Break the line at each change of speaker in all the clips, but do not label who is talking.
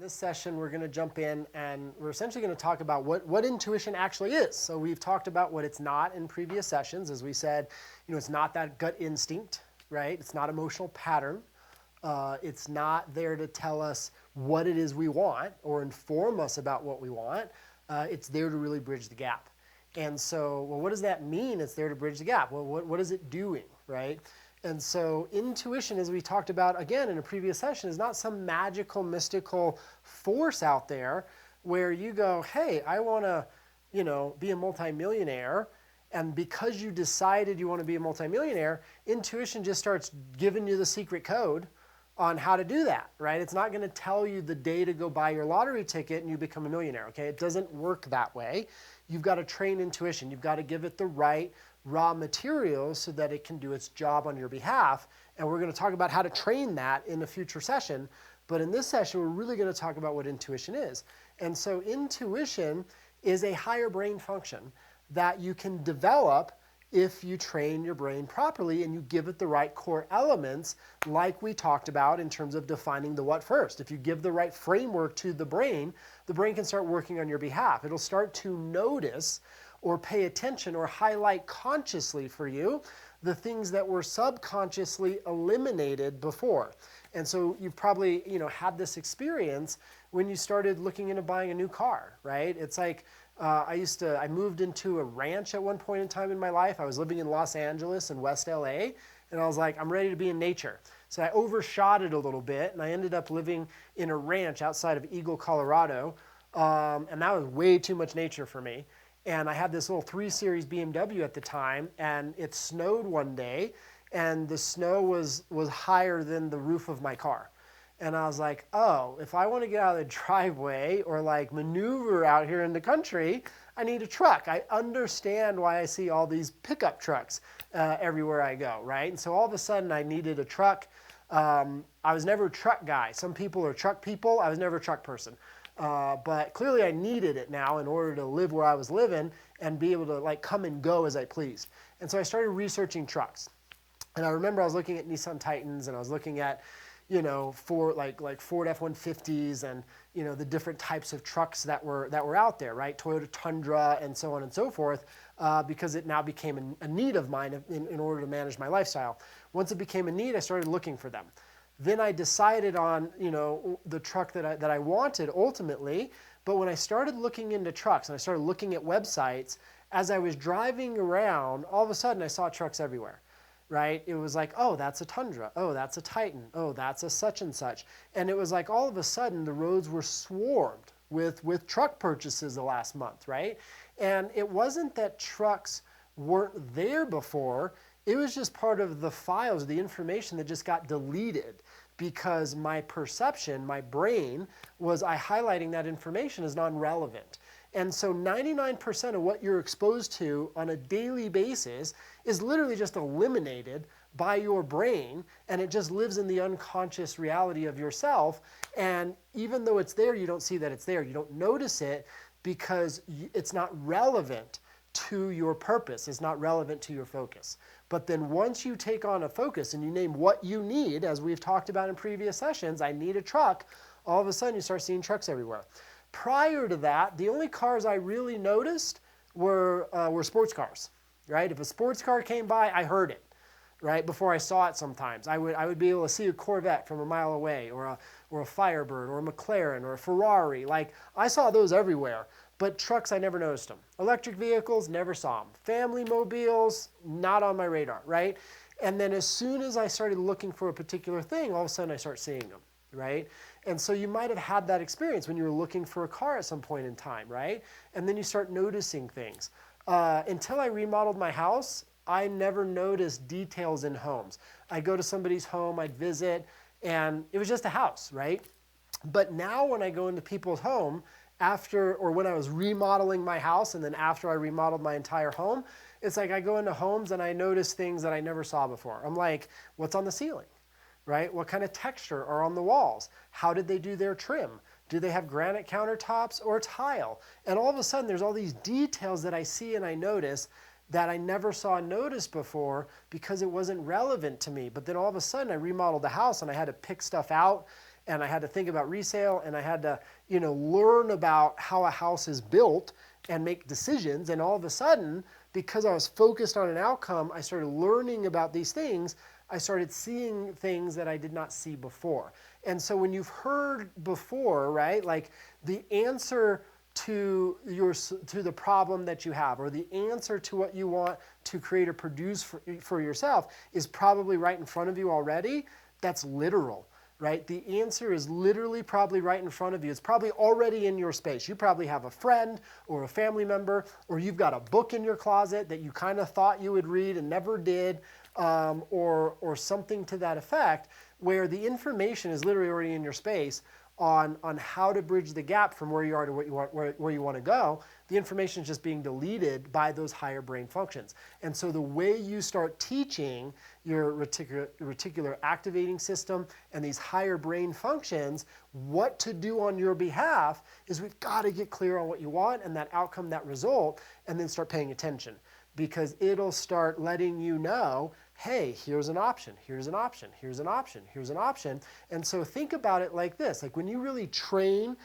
this session, we're going to jump in and we're essentially going to talk about what intuition actually is. So we've talked about what it's not in previous sessions. As we said, it's not that gut instinct, right? It's not emotional pattern. It's not there to tell us what it is we want or inform us about what we want. It's there to really bridge the gap. And so, well, what does that mean? It's there to bridge the gap. Well, what is it doing, right? And so intuition, as we talked about again in a previous session, is not some magical, mystical force out there where you go, hey, I want to, be a multimillionaire. And because you decided you want to be a multimillionaire, intuition just starts giving you the secret code on how to do that, right? It's not going to tell you the day to go buy your lottery ticket and you become a millionaire, okay? It doesn't work that way. You've got to train intuition. You've got to give it the right raw materials so that it can do its job on your behalf. And we're going to talk about how to train that in a future session. But in this session, we're really going to talk about what intuition is. And so intuition is a higher brain function that you can develop if you train your brain properly and you give it the right core elements like we talked about in terms of defining the what first. If you give the right framework to the brain can start working on your behalf. It'll start to notice or pay attention or highlight consciously for you the things that were subconsciously eliminated before. And so you've probably had this experience when you started looking into buying a new car, right? It's like I moved into a ranch at one point in time in my life. I was living in Los Angeles and West LA, and I was like, I'm ready to be in nature. So I overshot it a little bit, and I ended up living in a ranch outside of Eagle, Colorado, and that was way too much nature for me. And I had this little 3 Series BMW at the time, and it snowed one day, and the snow was higher than the roof of my car. And I was like, oh, if I want to get out of the driveway or like maneuver out here in the country, I need a truck. I understand why I see all these pickup trucks everywhere I go, right? And so all of a sudden I needed a truck. I was never a truck guy. Some people are truck people. I was never a truck person. But clearly I needed it now in order to live where I was living and be able to like come and go as I pleased. And so I started researching trucks. And I remember I was looking at Nissan Titans and I was looking at for like Ford F-150s and the different types of trucks that were out there, right? Toyota Tundra and so on and so forth, because it now became a need of mine in order to manage my lifestyle. Once it became a need, I started looking for them. Then I decided on the truck that I wanted ultimately. But when I started looking into trucks and I started looking at websites, as I was driving around, all of a sudden I saw trucks everywhere. Right? It was like, oh, that's a Tundra. Oh, that's a Titan. Oh, that's a such and such. And it was like all of a sudden the roads were swarmed with truck purchases the last month, right? And it wasn't that trucks weren't there before. It was just part of the files, the information that just got deleted because my perception, my brain, was highlighting that information as non-relevant. And so 99% of what you're exposed to on a daily basis is literally just eliminated by your brain, and it just lives in the unconscious reality of yourself. And even though it's there, you don't see that it's there. You don't notice it because it's not relevant to your purpose. It's not relevant to your focus. But then once you take on a focus and you name what you need, as we've talked about in previous sessions, I need a truck, all of a sudden you start seeing trucks everywhere. Prior to that, the only cars I really noticed were sports cars, right? If a sports car came by, I heard it, right? Before I saw it sometimes. I would be able to see a Corvette from a mile away or a Firebird or a McLaren or a Ferrari. Like, I saw those everywhere, but trucks, I never noticed them. Electric vehicles, never saw them. Family mobiles, not on my radar, right? And then as soon as I started looking for a particular thing, all of a sudden I start seeing them, right? And so you might have had that experience when you were looking for a car at some point in time, right? And then you start noticing things. Until I remodeled my house, I never noticed details in homes. I'd go to somebody's home, I'd visit, and it was just a house, right? But now when I go into people's home, when I was remodeling my house and then after I remodeled my entire home, it's like I go into homes and I notice things that I never saw before. I'm like, what's on the ceiling? Right? What kind of texture are on the walls? How did they do their trim? Do they have granite countertops or tile? And all of a sudden, there's all these details that I see and I notice that I never saw and noticed before because it wasn't relevant to me. But then all of a sudden, I remodeled the house and I had to pick stuff out and I had to think about resale, and I had to, learn about how a house is built and make decisions. And all of a sudden, because I was focused on an outcome, I started learning about these things. I started seeing things that I did not see before. And so when you've heard before, right, like the answer to the problem that you have, or the answer to what you want to create or produce for yourself is probably right in front of you already, that's literal, right? The answer is literally probably right in front of you. It's probably already in your space. You probably have a friend or a family member, or you've got a book in your closet that you kind of thought you would read and never did, or something to that effect, where the information is literally already in your space on how to bridge the gap from where you are to where you want to go. The information is just being deleted by those higher brain functions. And so the way you start teaching your reticular activating system and these higher brain functions what to do on your behalf is we've got to get clear on what you want and that outcome, that result, and then start paying attention, because it'll start letting you know, hey, here's an option, here's an option, here's an option, here's an option. And so think about it like this. Like when you really train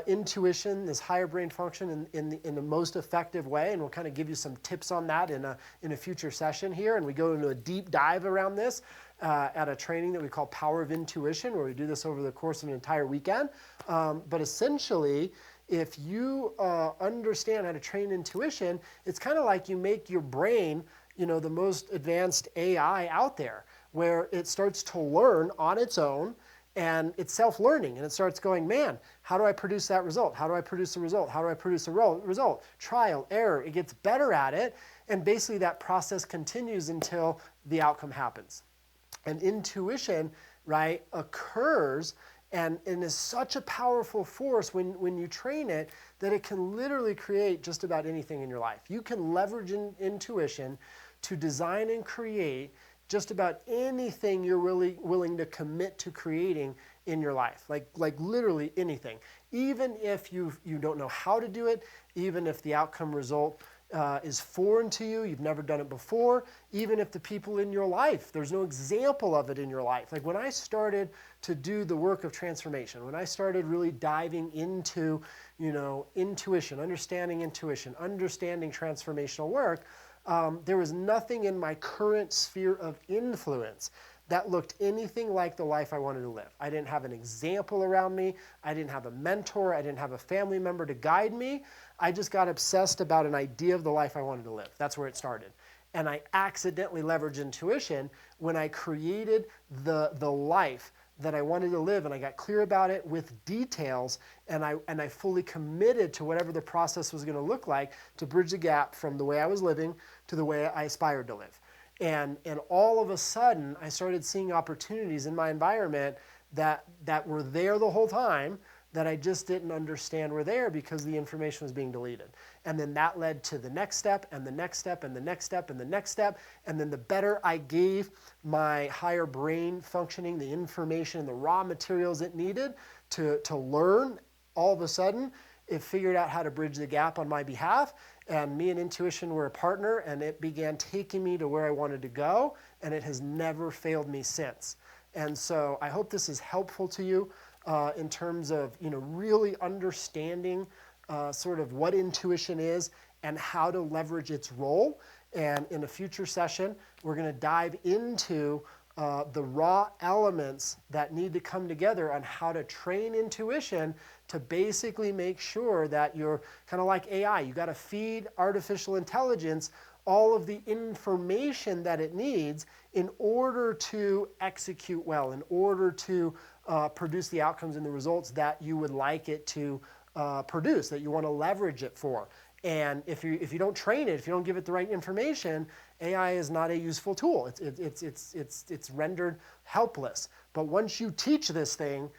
intuition, this higher brain function in the most effective way, and we'll kind of give you some tips on that in a future session here, and we go into a deep dive around this at a training that we call Power of Intuition, where we do this over the course of an entire weekend. But essentially, if you understand how to train intuition, it's kind of like you make your brain, the most advanced AI out there, where it starts to learn on its own, and it's self-learning, and it starts going, man, how do I produce that result? How do I produce a result? How do I produce a result? Trial, error, it gets better at it, and basically that process continues until the outcome happens. And intuition, right, occurs and is such a powerful force when you train it that it can literally create just about anything in your life. You can leverage intuition to design and create just about anything you're really willing to commit to creating in your life, like literally anything. Even if you don't know how to do it, even if the outcome result is foreign to you, you've never done it before, even if the people in your life, there's no example of it in your life. Like when I started to do the work of transformation, when I started really diving into, intuition, understanding transformational work, there was nothing in my current sphere of influence that looked anything like the life I wanted to live. I didn't have an example around me. I didn't have a mentor. I didn't have a family member to guide me. I just got obsessed about an idea of the life I wanted to live. That's where it started. And I accidentally leveraged intuition when I created the life that I wanted to live, and I got clear about it with details, and I fully committed to whatever the process was going to look like to bridge the gap from the way I was living to the way I aspired to live. And all of a sudden, I started seeing opportunities in my environment that were there the whole time that I just didn't understand were there because the information was being deleted. And then that led to the next step, and the next step, and the next step, and the next step. And then the better I gave my higher brain functioning the information, the raw materials it needed to learn, all of a sudden, it figured out how to bridge the gap on my behalf. And me and intuition were a partner, and it began taking me to where I wanted to go, and it has never failed me since. And so I hope this is helpful to you in terms of really understanding sort of what intuition is and how to leverage its role. And in a future session, we're going to dive into the raw elements that need to come together on how to train intuition to basically make sure that you're kind of like AI. You got to feed artificial intelligence all of the information that it needs in order to execute well, in order to produce the outcomes and the results that you would like it to produce, that you want to leverage it for. And if you don't train it, if you don't give it the right information, AI is not a useful tool. It's rendered helpless. But once you teach this thing,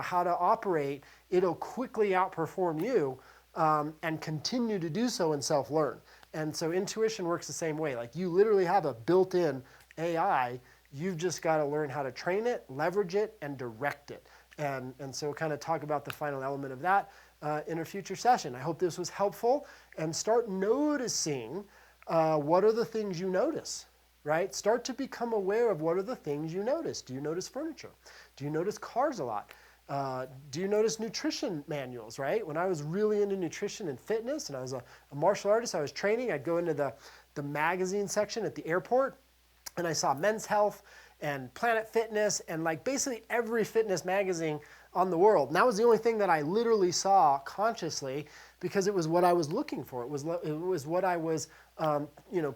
how to operate, it'll quickly outperform you and continue to do so and self-learn. And so intuition works the same way. Like you literally have a built-in AI. You've just got to learn how to train it, leverage it, and direct it. And so we'll kind of talk about the final element of that in a future session. I hope this was helpful, and start noticing what are the things you notice, right? Start to become aware of what are the things you notice. Do you notice furniture? Do you notice cars a lot? Do you notice nutrition manuals, right? When I was really into nutrition and fitness and I was a martial artist, I was training, I'd go into the magazine section at the airport and I saw Men's Health and Planet Fitness and like basically every fitness magazine on the world. And that was the only thing that I literally saw consciously because it was what I was looking for. It was what I was,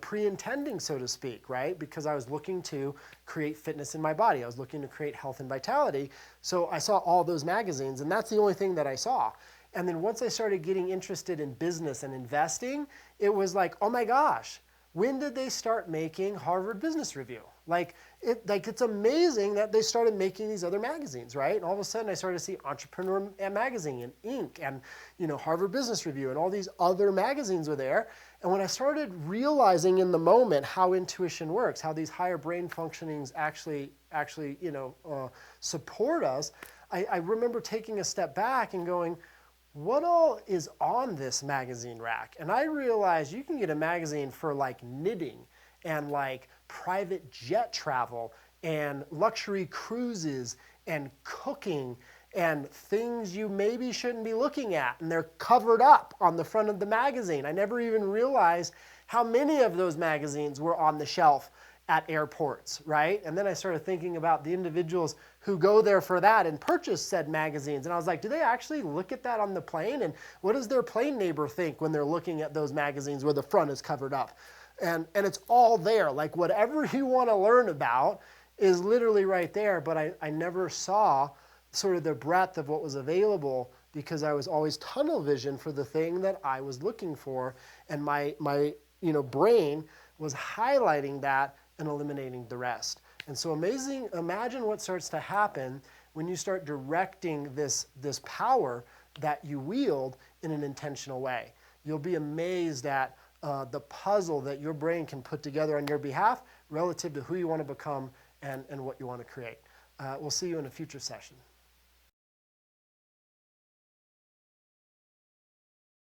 pre-intending, so to speak, right? Because I was looking to create fitness in my body. I was looking to create health and vitality. So I saw all those magazines, and that's the only thing that I saw. And then once I started getting interested in business and investing, it was like, oh my gosh, when did they start making Harvard Business Review? It's amazing that they started making these other magazines, right? And all of a sudden I started to see Entrepreneur Magazine and Inc. and Harvard Business Review and all these other magazines were there. And when I started realizing in the moment how intuition works, how these higher brain functionings actually support us, I remember taking a step back and going, what all is on this magazine rack? And I realized you can get a magazine for like knitting and like private jet travel and luxury cruises and cooking and things you maybe shouldn't be looking at. And they're covered up on the front of the magazine. I never even realized how many of those magazines were on the shelf at airports, right? And then I started thinking about the individuals who go there for that and purchase said magazines. And I was like, do they actually look at that on the plane? And what does their plane neighbor think when they're looking at those magazines where the front is covered up? And it's all there. Like whatever you want to learn about is literally right there. But I never saw sort of the breadth of what was available because I was always tunnel vision for the thing that I was looking for. And my brain was highlighting that and eliminating the rest. And so imagine what starts to happen when you start directing this power that you wield in an intentional way. You'll be amazed at the puzzle that your brain can put together on your behalf relative to who you want to become and what you want to create. We'll see you in a future session.